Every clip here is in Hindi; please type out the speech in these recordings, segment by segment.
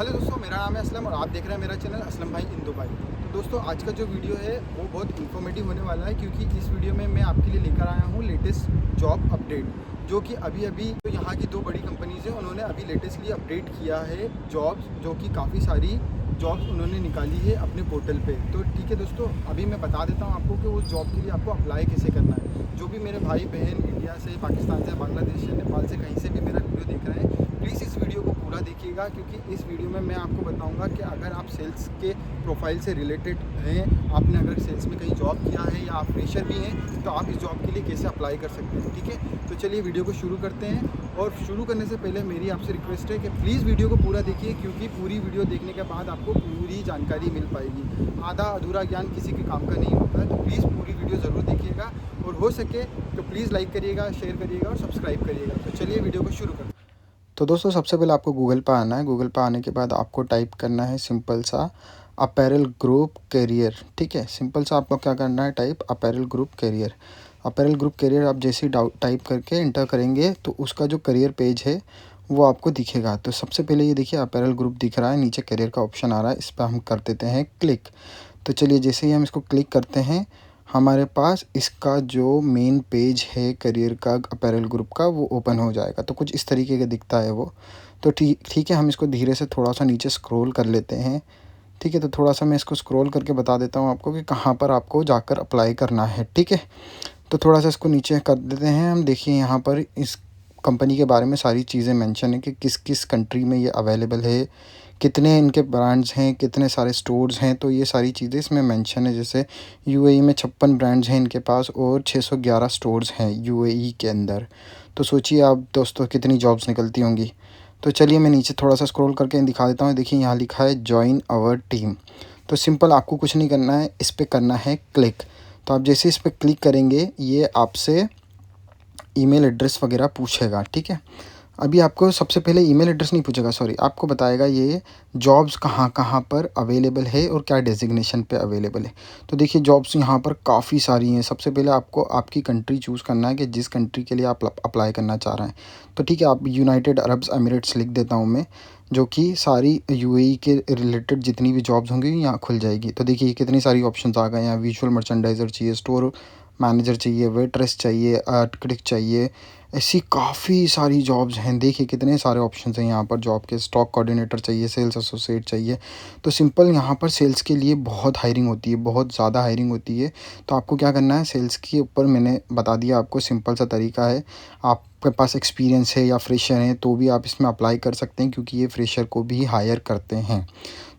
हेलो दोस्तों, मेरा नाम है असलम और आप देख रहे हैं मेरा चैनल असलम भाई इन दुबई। तो दोस्तों, आज का जो वीडियो है वो बहुत इन्फॉर्मेटिव होने वाला है, क्योंकि इस वीडियो में मैं आपके लिए लेकर आया हूँ लेटेस्ट जॉब अपडेट, जो कि अभी तो यहाँ की दो बड़ी कंपनीज़ हैं, उन्होंने अभी लेटेस्टली अपडेट किया है जॉब्स, जो कि काफ़ी सारी जॉब्स उन्होंने निकाली है अपने पोर्टल पे। तो ठीक है दोस्तों, अभी मैं बता देता हूँ आपको कि वो जॉब के लिए आपको अप्लाई कैसे करना है। जो भी मेरे भाई बहन इंडिया से, पाकिस्तान से, बांग्लादेश से, नेपाल से, कहीं से भी मेरा वीडियो देख रहे हैं, प्लीज़ इस वीडियो को पूरा देखिएगा, क्योंकि इस वीडियो में मैं आपको बताऊंगा कि अगर आप सेल्स के प्रोफाइल से रिलेटेड हैं, आपने अगर सेल्स में कहीं जॉब किया है या आप फ्रेशर भी हैं, तो आप इस जॉब के लिए कैसे अप्लाई कर सकते हैं। ठीक है, तो चलिए वीडियो को शुरू करते हैं। और शुरू करने से पहले मेरी आपसे रिक्वेस्ट है कि प्लीज़ वीडियो को पूरा देखिए, क्योंकि पूरी वीडियो देखने के बाद आपको पूरी जानकारी मिल पाएगी। आधा अधूरा ज्ञान किसी के काम का नहीं होता है, तो प्लीज़ पूरी वीडियो ज़रूर देखिएगा, और हो सके तो प्लीज़ लाइक करिएगा, शेयर करिएगा और सब्सक्राइब करिएगा। तो चलिए वीडियो को शुरू करते हैं। तो दोस्तों, सबसे पहले आपको गूगल पर आना है। गूगल पर आने के बाद आपको टाइप करना है सिंपल सा अपैरल ग्रुप कैरियर। ठीक है, सिंपल सा आपको क्या करना है, type apparel group career. Apparel group career आप जैसे ही टाइप करके इंटर करेंगे तो उसका जो करियर पेज है वो आपको दिखेगा। तो सबसे पहले ये देखिए अपैरल ग्रुप दिख रहा है, नीचे करियर का ऑप्शन आ रहा है, इस पर हम कर देते हैं क्लिक। तो चलिए, जैसे ही हम इसको क्लिक करते हैं, हमारे पास इसका जो मेन पेज है करियर का अपैरल ग्रुप का, वो ओपन हो जाएगा। तो कुछ इस तरीके का दिखता है वो। तो ठीक है, हम इसको धीरे से थोड़ा सा नीचे स्क्रॉल कर लेते हैं। ठीक है, तो थोड़ा सा मैं इसको स्क्रॉल करके बता देता हूँ आपको कि कहाँ पर आपको जाकर अप्लाई करना है। ठीक है, तो थोड़ा सा इसको नीचे कर देते हैं हम। देखिए, यहाँ पर इस कंपनी के बारे में सारी चीज़ें मेंशन है कि किस किस कंट्री में ये अवेलेबल है, कितने इनके ब्रांड्स हैं, कितने सारे स्टोर्स हैं। तो ये सारी चीज़ें इसमें मेंशन है। जैसे यूएई में 56 ब्रांड्स हैं इनके पास और 611 स्टोर्स हैं यूएई के अंदर। तो सोचिए आप दोस्तों, कितनी जॉब्स निकलती होंगी। तो चलिए, मैं नीचे थोड़ा सा स्क्रॉल करके दिखा देता हूँ। देखिए, यहाँ लिखा है जॉइन आवर टीम। तो सिंपल, आपको कुछ नहीं करना है, इस पर करना है क्लिक। तो आप जैसे इस पर क्लिक करेंगे, ये आपसे ईमेल एड्रेस वगैरह पूछेगा। ठीक है, अभी आपको सबसे पहले ईमेल एड्रेस नहीं पूछेगा, सॉरी, आपको बताएगा ये जॉब्स कहाँ कहाँ पर अवेलेबल है और क्या डेजिग्नेशन पे अवेलेबल है। तो देखिए, जॉब्स यहाँ पर काफ़ी सारी हैं। सबसे पहले आपको आपकी कंट्री चूज़ करना है कि जिस कंट्री के लिए आप अप्लाई करना चाह रहे हैं। तो ठीक है, आप यूनाइटेड अरब एमिरेट्स लिख देता हूँ मैं, जो कि सारी यूएई के रिलेटेड जितनी भी जॉब्स होंगी यहाँ खुल जाएगी। तो देखिए, कितनी सारी ऑप्शंस आ गए। यहाँ विजुअल मर्चेंडाइज़र चाहिए, स्टोर मैनेजर चाहिए, वेट्रेस चाहिए, आर्किटेक्ट चाहिए, ऐसी काफ़ी सारी जॉब्स हैं। देखिए, कितने सारे ऑप्शंस हैं यहाँ पर जॉब के। स्टॉक कोऑर्डिनेटर चाहिए, सेल्स एसोसिएट चाहिए। तो सिंपल, यहाँ पर सेल्स के लिए बहुत हायरिंग होती है, बहुत ज़्यादा हायरिंग होती है। तो आपको क्या करना है, सेल्स के ऊपर मैंने बता दिया आपको, सिंपल सा तरीका है। आपके पास एक्सपीरियंस है या फ्रेशर हैं तो भी आप इसमें अप्लाई कर सकते हैं, क्योंकि ये फ्रेशर को भी हायर करते हैं।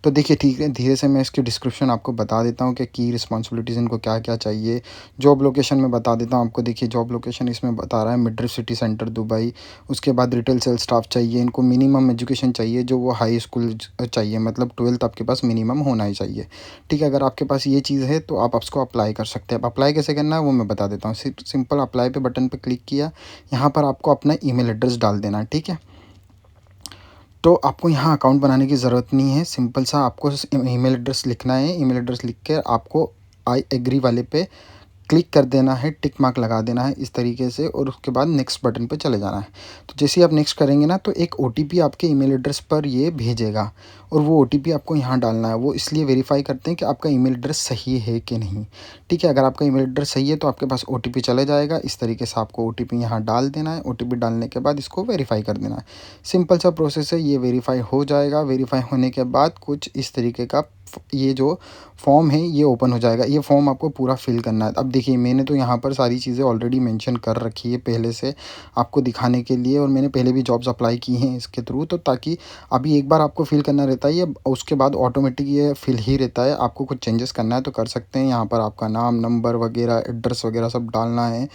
तो देखिए, ठीक है, धीरे से मैं इसकी डिस्क्रिप्शन आपको बता देता हूँ कि की रिस्पॉन्सिबिलिटीज़ इनको क्या क्या चाहिए। जॉब लोकेशन में बता देता हूँ आपको। देखिए, जॉब लोकेशन इसमें बता रहा है मिडरिफ सिटी सेंटर दुबई। उसके बाद रिटेल सेल्स स्टाफ चाहिए, इनको मिनिमम एजुकेशन चाहिए, जो वो हाई स्कूल चाहिए, मतलब 12th आपके पास मिनिमम होना ही चाहिए। ठीक है, अगर आपके पास ये चीज़ है तो आप उसको अप्लाई कर सकते हैं। अब अप्लाई कैसे करना है वो मैं बता देता हूँ। सिंपल अप्लाई पे बटन पे क्लिक किया, यहाँ पर आपको अपना ईमेल एड्रेस डाल देना है। ठीक है, तो आपको यहाँ अकाउंट बनाने की ज़रूरत नहीं है। सिंपल सा आपको ईमेल एड्रेस लिखना है। ईमेल एड्रेस लिख कर आपको आई एग्री वाले पे क्लिक कर देना है, टिक मार्क लगा देना है इस तरीके से, और उसके बाद नेक्स्ट बटन पे चले जाना है। तो जैसे ही आप नेक्स्ट करेंगे ना, तो एक ओटीपी आपके ईमेल एड्रेस पर ये भेजेगा, और वो ओटीपी आपको यहाँ डालना है। वो इसलिए वेरीफाई करते हैं कि आपका ईमेल एड्रेस सही है कि नहीं। ठीक है, अगर आपका ईमेल एड्रेस सही है तो आपके पास ओटीपी चले जाएगा। इस तरीके से आपको ओटीपी यहाँ डाल देना है। ओटीपी डालने के बाद इसको वेरीफाई कर देना है। सिंपल सा प्रोसेस है, ये वेरीफाई हो जाएगा। वेरीफाई होने के बाद कुछ इस तरीके का ये जो फॉर्म है ये ओपन हो जाएगा। ये फॉर्म आपको पूरा फिल करना है। अब देखिए, मैंने तो यहाँ पर सारी चीज़ें ऑलरेडी मेंशन कर रखी है पहले से आपको दिखाने के लिए, और मैंने पहले भी जॉब्स अप्लाई की हैं इसके थ्रू। तो ताकि अभी एक बार आपको फिल करना रहता है ये, उसके बाद ऑटोमेटिक ये फिल ही रहता है। आपको कुछ चेंजेस करना है तो कर सकते हैं। यहाँ पर आपका नाम, नंबर वगैरह, एड्रेस वगैरह सब डालना है।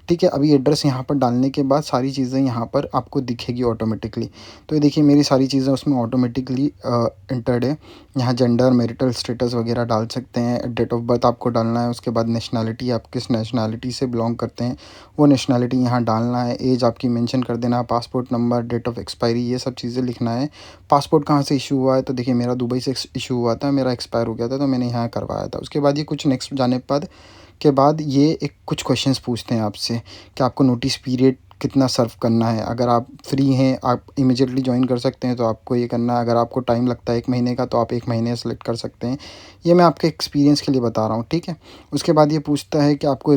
ठीक है, अभी एड्रेस यहाँ पर डालने के बाद सारी चीज़ें यहाँ पर आपको दिखेगी ऑटोमेटिकली। तो ये देखिए, मेरी सारी चीज़ें उसमें ऑटोमेटिकली इंटर्ड है। यहाँ जेंडर, मैरिटल स्टेटस वगैरह डाल सकते हैं। डेट ऑफ बर्थ आपको डालना है। उसके बाद नेशनैलिटी, आप किस नेशनैलिटी से बिलोंग करते हैं वो नेशनैलिटी यहाँ डालना है। एज आपकी मेंशन कर देना है। Passport number, date of expiry, ये सब चीज़ें लिखना है। पासपोर्ट कहाँ से इशू हुआ है, तो देखिए मेरा दुबई से इशू हुआ था, मेरा एक्सपायर हो गया था तो मैंने यहाँ करवाया था। उसके बाद ये कुछ नेक्स्ट जाने के बाद ये एक कुछ क्वेश्चंस पूछते हैं आपसे कि आपको नोटिस पीरियड कितना सर्व करना है। अगर आप फ्री हैं, आप इमीडिएटली ज्वाइन कर सकते हैं तो आपको ये करना है। अगर आपको टाइम लगता है 1 महीने का तो आप 1 महीने सेलेक्ट कर सकते हैं। ये मैं आपके एक्सपीरियंस के लिए बता रहा हूँ, ठीक है। उसके बाद ये पूछता है कि आपको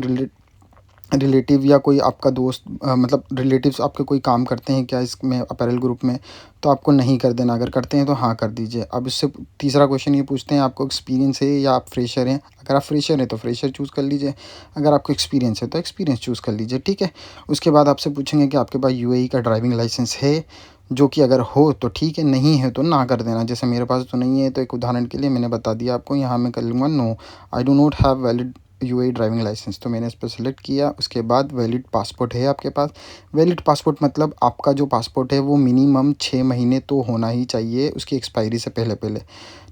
रिलेटिव या कोई आपका दोस्त मतलब रिलेटिव्स आपके कोई काम करते हैं क्या इसमें अपैरल ग्रुप में, तो आपको नहीं कर देना। अगर करते हैं तो हाँ कर दीजिए। अब इससे तीसरा क्वेश्चन ये पूछते हैं आपको एक्सपीरियंस है या आप फ्रेशर हैं। अगर आप फ्रेशर हैं तो फ्रेशर चूज़ कर लीजिए, अगर आपको एक्सपीरियंस है तो एक्सपीरियंस चूज़ कर लीजिए, ठीक है। उसके बाद आपसे पूछेंगे कि आपके पास यूएई का ड्राइविंग लाइसेंस है, जो कि अगर हो तो ठीक है, नहीं है तो ना कर देना। जैसे मेरे पास तो नहीं है, तो एक उदाहरण के लिए मैंने बता दिया आपको, यहाँ मैं कर लूँगा no, I do not have valid UAE driving licence. तो मैंने इस पर सेलेक्ट किया। उसके बाद वैलिड पासपोर्ट है आपके पास। वैलिड पासपोर्ट मतलब आपका जो पासपोर्ट है वो मिनिमम 6 महीने तो होना ही चाहिए उसकी एक्सपायरी से पहले पहले,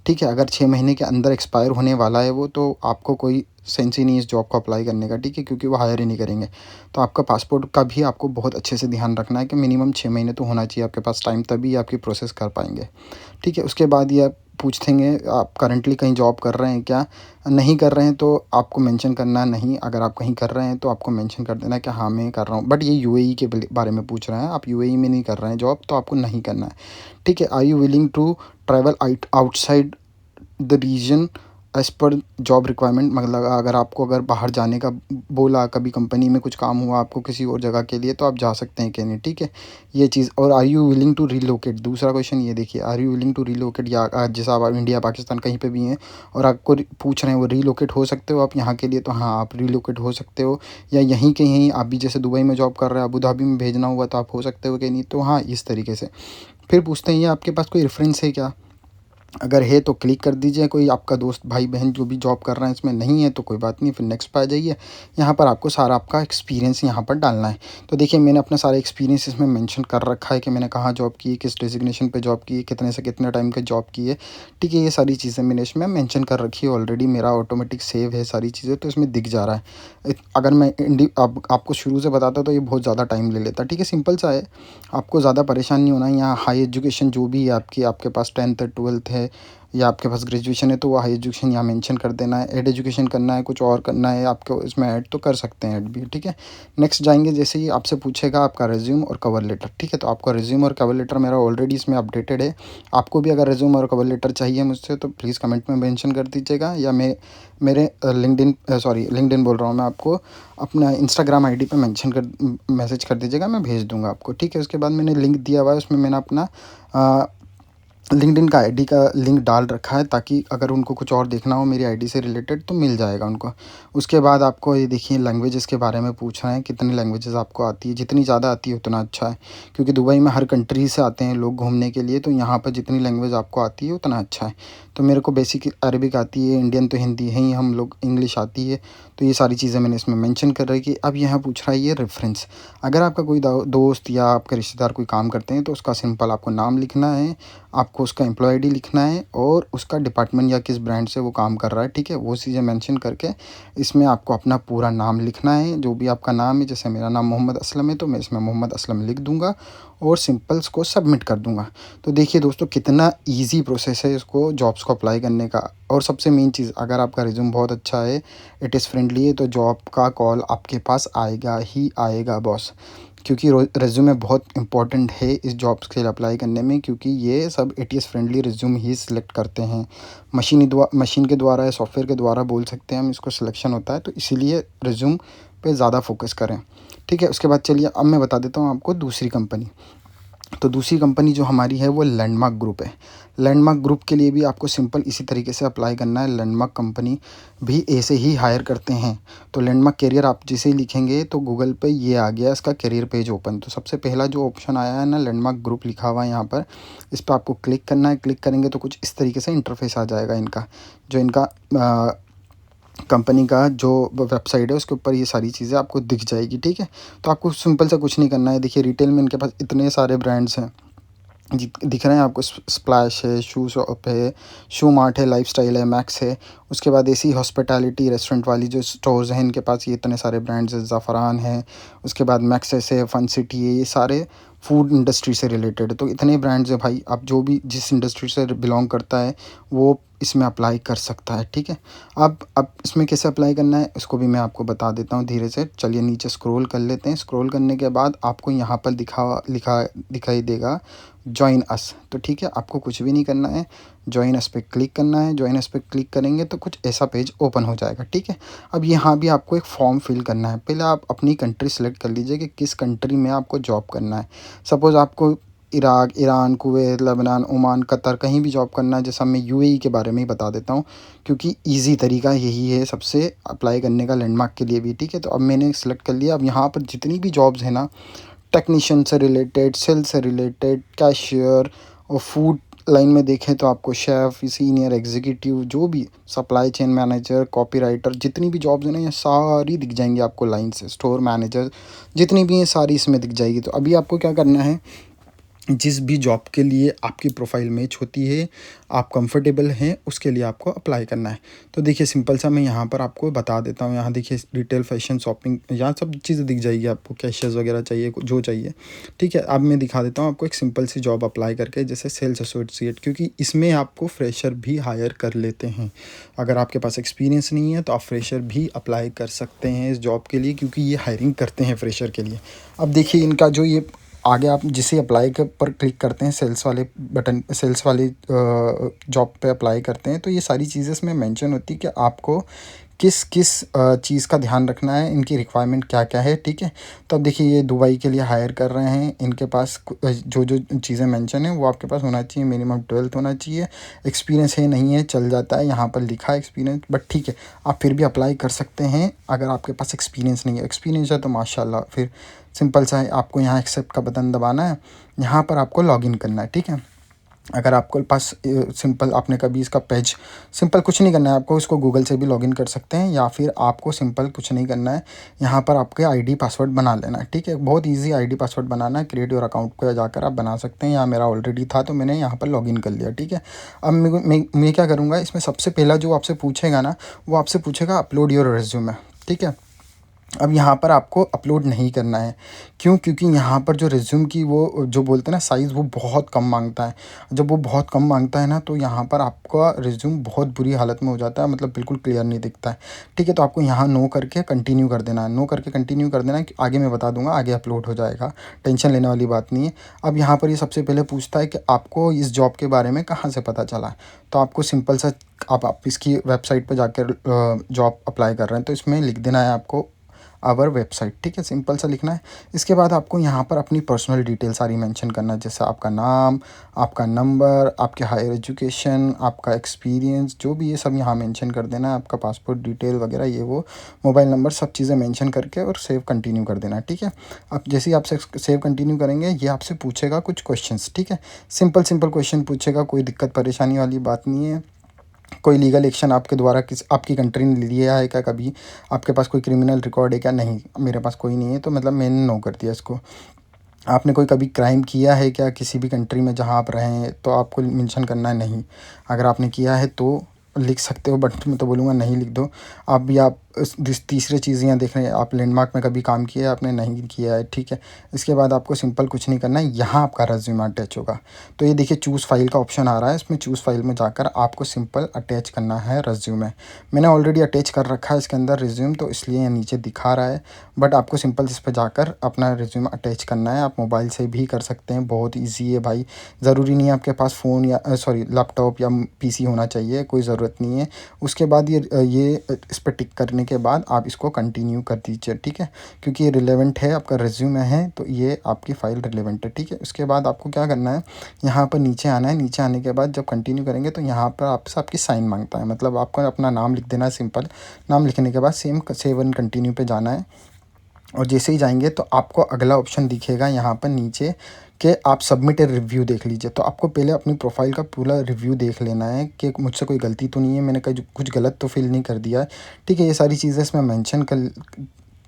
ठीक है। अगर 6 महीने के अंदर एक्सपायर होने वाला है वो, तो आपको कोई सेंस ही नहीं इस जॉब को अप्लाई करने का, ठीक है, क्योंकि वो हायर ही नहीं करेंगे। तो आपका पासपोर्ट का भी आपको बहुत अच्छे से ध्यान रखना है कि मिनिमम 6 महीने तो होना चाहिए आपके पास टाइम, तभी आपकी प्रोसेस कर पाएंगे, ठीक है। उसके बाद ये पूछेंगे आप करंटली कहीं जॉब कर रहे हैं क्या। नहीं कर रहे हैं तो आपको मेंशन करना है नहीं। अगर आप कहीं कर रहे हैं तो आपको मेंशन कर देना है कि हाँ मैं कर रहा हूँ। बट ये यूएई के बारे में पूछ रहे हैं, आप यूएई में नहीं कर रहे हैं जॉब तो आपको नहीं करना है, ठीक है। Are you willing to travel outside the region as per job requirement, मतलब अगर बाहर जाने का बोला, कभी कंपनी में कुछ काम हुआ आपको किसी और जगह के लिए, तो आप जा सकते हैं कि नहीं, ठीक है, ये चीज़। और are you willing to relocate, दूसरा क्वेश्चन ये देखिए, are you willing to relocate, या जैसे आप इंडिया पाकिस्तान कहीं पे भी हैं और आपको पूछ रहे हैं वो रीलोकेट हो सकते हो आप यहाँ के लिए, तो हाँ आप रीलोकेट हो सकते हो। या यहीं के यहीं आप भी जैसे दुबई में जॉब कर रहे हैं, अबू धाबी में भेजना हुआ तो आप हो सकते हो कि नहीं, तो हाँ इस तरीके से। फिर पूछते हैं ये आपके पास कोई रेफरेंस है क्या। अगर है तो क्लिक कर दीजिए, कोई आपका दोस्त भाई बहन जो भी जॉब कर रहे हैं इसमें नहीं है तो कोई बात नहीं, फिर नेक्स्ट पे आ जाइए। यहाँ पर आपको सारा आपका एक्सपीरियंस यहाँ पर डालना है। तो देखिए मैंने अपना सारा एक्सपीरियंस इसमें मेंशन कर रखा है कि मैंने कहाँ जॉब की है, किस डेजिग्नेशन पे जॉब की है, कितने से कितने टाइम के जॉब की है, ठीक है। ये सारी चीज़ें मैंने इसमें मेंशन कर रखी है ऑलरेडी, मेरा ऑटोमेटिक सेव है सारी चीज़ें, तो इसमें दिख जा रहा है। अगर मैं आपको शुरू से बताता तो ये बहुत ज़्यादा टाइम ले लेता, ठीक है। सिंपल सा है, आपको ज़्यादा परेशान नहीं होना है। यहाँ हाई एजुकेशन जो भी है आपके पास 10th है 12th है या आपके पास ग्रेजुएशन है तो वो हाई एजुकेशन यहाँ मेंशन कर देना है। एड एजुकेशन करना है, कुछ और करना है आपको इसमें ऐड तो कर सकते हैं ऐड भी, ठीक है। नेक्स्ट जाएंगे, जैसे ही आपसे पूछेगा आपका रिज्यूम और कवर लेटर, ठीक है। तो आपका रिज्यूम और कवर लेटर मेरा ऑलरेडी इसमें अपडेटेड है। आपको भी अगर रिज्यूम और कवर लेटर चाहिए मुझसे तो प्लीज़ कमेंट में मेंशन कर दीजिएगा, या मेरे लिंक्डइन बोल रहा हूँ मैं, आपको अपना इंस्टाग्राम आईडी पे मेंशन कर मैसेज कर दीजिएगा, मैं भेज दूँगा आपको, ठीक है। उसके बाद मैंने लिंक दिया हुआ है, उसमें मैंने अपना लिंक्डइन का आईडी का लिंक डाल रखा है, ताकि अगर उनको कुछ और देखना हो मेरी आईडी से रिलेटेड तो मिल जाएगा उनको। उसके बाद आपको ये देखिए लैंग्वेजेस के बारे में पूछ रहे हैं, कितनी लैंग्वेजेस आपको आती है। जितनी ज़्यादा आती है उतना अच्छा है, क्योंकि दुबई में हर कंट्री से आते हैं लोग घूमने के लिए, तो यहाँ पर जितनी लैंग्वेज आपको आती है उतना अच्छा है। तो मेरे को बेसिक अरबिक आती है, इंडियन तो हिंदी है ही, हम लोग इंग्लिश आती है, तो ये सारी चीज़ें मैंने इसमें मेंशन कर रखी। अब यहाँ पूछ रहा है ये रेफरेंस। अगर आपका कोई दोस्त या आपके रिश्तेदार कोई काम करते हैं तो उसका सिंपल आपको नाम लिखना है, आपको उसका एम्प्लॉय आईडी लिखना है और उसका डिपार्टमेंट या किस ब्रांड से वो काम कर रहा है, ठीक है, वो चीज़ें मेंशन करके इसमें आपको अपना पूरा नाम लिखना है, जो भी आपका नाम है। जैसे मेरा नाम मोहम्मद असलम है तो मैं इसमें मोहम्मद असलम लिख दूंगा और सिंपल्स को सबमिट कर दूंगा। तो देखिए दोस्तों कितना ईजी प्रोसेस है इसको जॉब्स को अप्लाई करने का। और सबसे मेन चीज़, अगर आपका रिज्यूम बहुत अच्छा है, इट इज़ फ्रेंडली है, तो जॉब का कॉल आपके पास आएगा ही आएगा बॉस, क्योंकि रिज्यूमे बहुत इंपॉर्टेंट है इस जॉब्स के लिए अप्लाई करने में, क्योंकि ये सब एटीएस फ्रेंडली रिज्यूम ही सिलेक्ट करते हैं। मशीन के द्वारा या सॉफ्टवेयर के द्वारा बोल सकते हैं हम, इसको सिलेक्शन होता है, तो इसीलिए रिज्यूम पे ज़्यादा फोकस करें, ठीक है। उसके बाद चलिए अब मैं बता देता हूँ आपको दूसरी कंपनी। तो दूसरी कंपनी जो हमारी है वो लैंडमार्क ग्रुप है। लैंडमार्क ग्रुप के लिए भी आपको सिंपल इसी तरीके से अप्लाई करना है। लैंडमार्क कंपनी भी ऐसे ही हायर करते हैं। तो लैंडमार्क कैरियर आप जिसे ही लिखेंगे तो गूगल पे ये आ गया इसका कैरियर पेज ओपन। तो सबसे पहला जो ऑप्शन आया है ना, लैंडमार्क ग्रुप लिखा हुआ है यहाँ पर, इस पर आपको क्लिक करना है। क्लिक करेंगे तो कुछ इस तरीके से इंटरफेस आ जाएगा इनका, जो इनका कंपनी का जो वेबसाइट है उसके ऊपर ये सारी चीज़ें आपको दिख जाएगी, ठीक है। तो आपको सिंपल सा कुछ नहीं करना है। देखिए रिटेल में इनके पास इतने सारे ब्रांड्स हैं दिख रहे हैं आपको। स्प्लैश है, शू शॉप है, शू मार्ट है, लाइफस्टाइल है, मैक्स है। उसके बाद ऐसी हॉस्पिटैलिटी रेस्टोरेंट वाली जो स्टोर्स हैं इनके पास ये इतने सारे ब्रांड्स हैं, ज़ाफ़रान है, उसके बाद मैक्सेस है, फन सिटी है, ये सारे फूड इंडस्ट्री से रिलेटेड। तो इतने ब्रांड्स हैं भाई, आप जो भी जिस इंडस्ट्री से बिलोंग करता है वो इसमें अप्लाई कर सकता है, ठीक है। अब इसमें कैसे अप्लाई करना है इसको भी मैं आपको बता देता हूँ धीरे से। चलिए नीचे स्क्रॉल कर लेते हैं। स्क्रॉल करने के बाद आपको यहाँ पर दिखाई देगा जॉइन अस। तो ठीक है, आपको कुछ भी नहीं करना है, जॉइन अस पे क्लिक करना है। जॉइन अस पे क्लिक करेंगे तो कुछ ऐसा पेज ओपन हो जाएगा, ठीक है। अब यहाँ भी आपको एक फॉर्म फिल करना है। पहले आप अपनी कंट्री सेलेक्ट कर लीजिए कि किस कंट्री में आपको जॉब करना है। सपोज़ आपको Iraq, Iran, Kuwait, Lebanon, Oman, Qatar कहीं भी जॉब करना है। जैसा मैं यूएई के बारे में ही बता देता हूँ क्योंकि ईजी तरीका यही है सबसे अप्लाई करने का लैंडमार्क के लिए भी, ठीक है। तो अब मैंने सेलेक्ट कर लिया। अब यहाँ पर जितनी भी जॉब्स हैं ना, टेक्नीशियन से रिलेटेड, सेल्स से रिलेटेड, कैशियर और फूड लाइन में देखें तो आपको शेफ़, सीनियर एग्जीक्यूटिव, जो भी सप्लाई चेन मैनेजर, कॉपीराइटर, जितनी भी जॉब्स हैं ना ये सारी दिख जाएंगी आपको लाइन से। स्टोर मैनेजर जितनी भी हैं सारी इसमें दिख जाएगी। तो अभी आपको क्या करना है, जिस भी जॉब के लिए आपकी प्रोफाइल मैच होती है, आप कंफर्टेबल हैं, उसके लिए आपको अप्लाई करना है। तो देखिए सिंपल सा मैं यहाँ पर आपको बता देता हूँ। यहाँ देखिए रिटेल, फैशन, शॉपिंग, यहाँ सब चीज़ें दिख जाएगी आपको। कैशियर्स वगैरह चाहिए जो चाहिए, ठीक है। अब मैं दिखा देता हूँ आपको एक सिंपल सी जॉब अप्लाई करके, जैसे सेल्स एसोसिएट, क्योंकि इसमें आपको फ्रेशर भी हायर कर लेते हैं। अगर आपके पास एक्सपीरियंस नहीं है तो आप फ्रेशर भी अप्लाई कर सकते हैं इस जॉब के लिए, क्योंकि ये हायरिंग करते हैं फ्रेशर के लिए। अब देखिए इनका जो ये आगे आप जिसे अप्लाई के पर क्लिक करते हैं, सेल्स वाले बटन, सेल्स वाली जॉब पे अप्लाई करते हैं, तो ये सारी चीज़ें इसमें मेंशन होती है कि आपको किस किस चीज़ का ध्यान रखना है, इनकी रिक्वायरमेंट क्या क्या है, ठीक है। तो अब देखिए ये दुबई के लिए हायर कर रहे हैं। इनके पास जो जो चीज़ें मेंशन है वो आपके पास होना चाहिए। मिनिमम 12th होना चाहिए। एक्सपीरियंस है नहीं है चल जाता है, यहाँ पर लिखा है एक्सपीरियंस, बट ठीक है आप फिर भी अप्लाई कर सकते हैं अगर आपके पास एक्सपीरियंस नहीं है। एक्सपीरियंस है तो माशाल्लाह, फिर सिंपल सा है, आपको यहाँ एक्सेप्ट का बटन दबाना है। यहाँ पर आपको लॉगिन करना है, ठीक है। अगर आपको पास सिंपल आपने कभी इसका पेज, सिंपल कुछ नहीं करना है आपको, इसको गूगल से भी लॉगिन कर सकते हैं, या फिर आपको सिंपल कुछ नहीं करना है, यहाँ पर आपके आईडी पासवर्ड बना लेना है, ठीक है। बहुत इजी आईडी पासवर्ड बनाना है। क्रिएट योर अकाउंट पे जाकर आप बना सकते हैं। यहाँ मेरा ऑलरेडी था तो मैंने यहाँ पर लॉगिन कर लिया, ठीक है। अब मैं क्या करूँगा, इसमें सबसे पहला जो आपसे पूछेगा ना, वो आपसे पूछेगा अपलोड योर रिज्यूमे, ठीक है। अब यहाँ पर आपको अपलोड नहीं करना है। क्यों? क्योंकि यहाँ पर जो रिज्यूम की वो जो बोलते हैं ना साइज़, वो बहुत कम मांगता है। जब वो बहुत कम मांगता है ना, तो यहाँ पर आपका रिज्यूम बहुत बुरी हालत में हो जाता है, मतलब बिल्कुल क्लियर नहीं दिखता है, ठीक है। तो आपको यहाँ नो करके कंटिन्यू कर देना है। नो करके कंटिन्यू कर देना है, आगे मैं बता दूँगा, आगे अपलोड हो जाएगा, टेंशन लेने वाली बात नहीं है। अब यहाँ पर ये सबसे पहले पूछता है कि आपको इस जॉब के बारे में कहाँ से पता चला। तो आपको सिंपल सा आप इसकी वेबसाइट पर जाकर जॉब अप्लाई कर रहे हैं तो इसमें लिख देना है आपको आवर वेबसाइट, ठीक है। सिंपल सा लिखना है। इसके बाद आपको यहाँ पर अपनी पर्सनल डिटेल सारी मेंशन करना है, जैसे आपका नाम, आपका नंबर, आपके हायर एजुकेशन, आपका एक्सपीरियंस, जो भी ये सब यहाँ मेंशन कर देना है। आपका पासपोर्ट डिटेल वगैरह, ये वो मोबाइल नंबर, सब चीज़ें मेंशन करके और सेव कंटिन्यू कर देना है, ठीक है। अब जैसे ही आप सेव कंटिन्यू करेंगे, ये आपसे पूछेगा कुछ क्वेश्चंस, ठीक है। सिंपल क्वेश्चन पूछेगा, कोई दिक्कत परेशानी वाली बात नहीं है। कोई लीगल एक्शन आपके द्वारा आपकी कंट्री ने लिया है क्या कभी? आपके पास कोई क्रिमिनल रिकॉर्ड है क्या? नहीं, मेरे पास कोई नहीं है, तो मतलब मैंने नो कर दिया इसको। आपने कोई कभी क्राइम किया है क्या किसी भी कंट्री में जहाँ आप रहें? तो आपको मेंशन करना है नहीं। अगर आपने किया है तो लिख सकते हो, बट मैं तो बोलूँगा नहीं लिख दो। आप भी आप तीसरे चीज़ यहाँ देख रहे हैं, आप लैंडमार्क में कभी काम किया है आपने? नहीं किया है, ठीक है। इसके बाद आपको सिंपल कुछ नहीं करना है, यहाँ आपका रेज्यूमे अटैच होगा। तो ये देखिए चूज़ फाइल का ऑप्शन आ रहा है, इसमें चूज़ फाइल में जाकर आपको सिंपल अटैच करना है रेज्यूमे। मैंने ऑलरेडी अटैच कर रखा है इसके अंदर रिज्यूम, तो इसलिए ये नीचे दिखा रहा है, बट आपको सिंपल इस पर जाकर अपना रिज्यूम अटैच करना है। आप मोबाइल से भी कर सकते हैं, बहुत ईजी है भाई। ज़रूरी नहीं है आपके पास फ़ोन या लैपटॉप या पीसी होना चाहिए, कोई ज़रूरत नहीं है। उसके बाद ये इस पर टिक करने के बाद आप इसको कंटिन्यू कर दीजिए, ठीक है। क्योंकि ये रिलेवेंट है, आपका रिज्यूमे है, तो ये आपकी फ़ाइल रिलेवेंट है, ठीक है। उसके बाद आपको क्या करना है, यहाँ पर नीचे आना है। नीचे आने के बाद जब कंटिन्यू करेंगे तो यहाँ पर आपसे आपकी साइन मांगता है, मतलब आपको अपना नाम लिख देना है। सिंपल नाम लिखने के बाद सेव एंड कंटिन्यू पे जाना है, और जैसे ही जाएंगे तो आपको अगला ऑप्शन दिखेगा यहाँ पर नीचे कि आप सबमिट ए रिव्यू देख लीजिए। तो आपको पहले अपनी प्रोफाइल का पूरा रिव्यू देख लेना है कि मुझसे कोई गलती तो नहीं है, मैंने कहीं कुछ गलत तो फिल नहीं कर दिया है, ठीक है। ये सारी चीज़ें इसमें मेंशन कर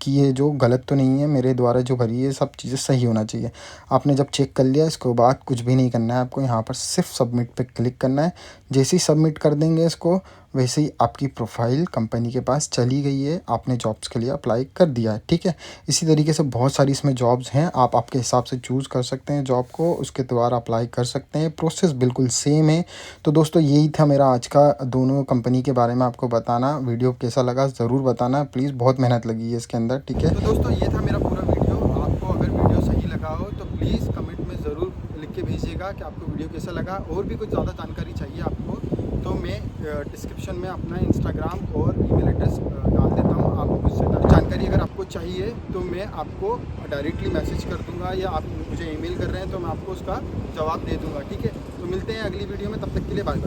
कि ये जो गलत तो नहीं है, मेरे द्वारा जो भरी है सब चीज़ें सही होना चाहिए। आपने जब चेक कर लिया, इसके बाद कुछ भी नहीं करना है आपको, यहाँ पर सिर्फ सबमिट पे क्लिक करना है। जैसे ही सबमिट कर देंगे इसको, वैसे ही आपकी प्रोफाइल कंपनी के पास चली गई है, आपने जॉब्स के लिए अप्लाई कर दिया है, ठीक है। इसी तरीके से बहुत सारी इसमें जॉब्स हैं, आप आपके हिसाब से चूज़ कर सकते हैं जॉब को, उसके द्वारा अप्लाई कर सकते हैं। प्रोसेस बिल्कुल सेम है। तो दोस्तों यही था मेरा आज का दोनों कंपनी के बारे में आपको बताना। वीडियो कैसा लगा ज़रूर बताना प्लीज़, बहुत मेहनत लगी है इसके अंदर, ठीक है। तो दोस्तों ये था मेरा पूरा वीडियो। आपको अगर वीडियो सही लगा हो तो प्लीज़ कमेंट में ज़रूर लिख के भेजिएगा कि आपको वीडियो कैसा लगा। और भी कुछ ज़्यादा जानकारी चाहिए आपको तो मैं डिस्क्रिप्शन में अपना इंस्टाग्राम और ईमेल एड्रेस डाल देता हूँ। आप मुझसे जानकारी अगर आपको चाहिए तो मैं आपको डायरेक्टली मैसेज कर दूँगा, या आप मुझे ईमेल कर रहे हैं तो मैं आपको उसका जवाब दे दूँगा, ठीक है। तो मिलते हैं अगली वीडियो में, तब तक के लिए बाय बाय।